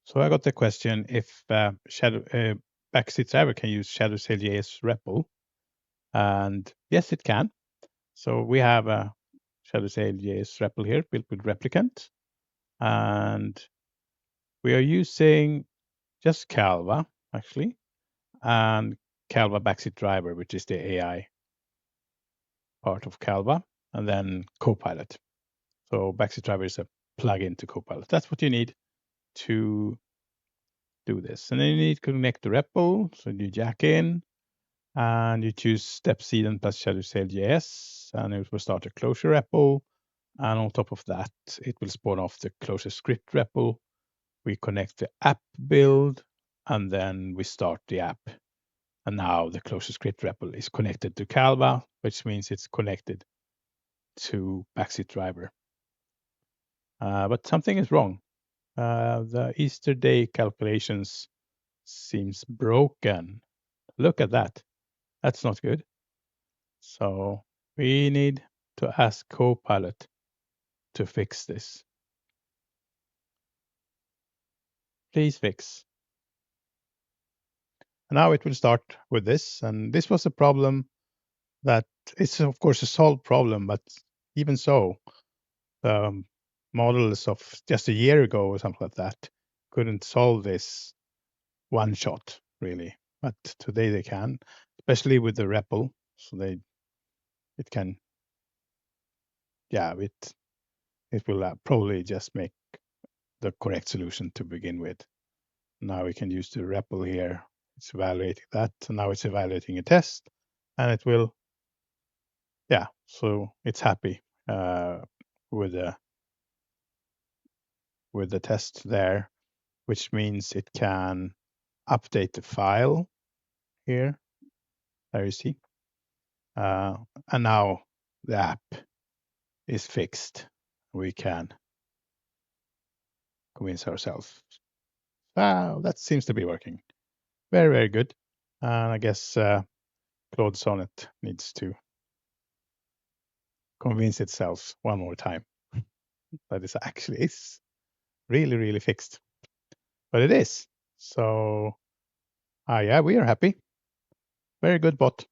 So I got the question if Backseat Driver can use shadow-cljs REPL, and yes, it can. So we have a shadow-cljs REPL here built with replicant, and we are using just Calva actually, and Calva Backseat Driver, which is the AI part of Calva, and then Copilot. So Backseat Driver is a plugin to Copilot. That's what you need to do this. And then you need to connect the REPL. So you jack in and you choose step seed plus shadow-cljs, and it will start a Clojure REPL. And on top of that, it will spawn off the ClojureScript REPL. We connect the app build, and then we start the app. And now the ClojureScript REPL is connected to Calva, which means it's connected to Backseat Driver. But something is wrong. The Easter day calculations seems broken. Look at that. That's not good. So we need to ask Copilot to fix this. Please fix. And now it will start with this. And this was a problem that it's of course a solved problem, but even so, the models of just a year ago or something like that couldn't solve this one shot really. But today they can, especially with the REPL. So it can, yeah, it will probably just make the correct solution to begin with. Now we can use the REPL here. It's evaluating that. And now it's evaluating a test, and it will, yeah. So it's happy with the test there, which means it can update the file here. There you see. And now the app is fixed. We can convince ourselves. Wow, that seems to be working. Very, very good. And I guess Claude Sonnet needs to convince itself one more time that it actually is really, really fixed. But it is. So, yeah, we are happy. Very good bot.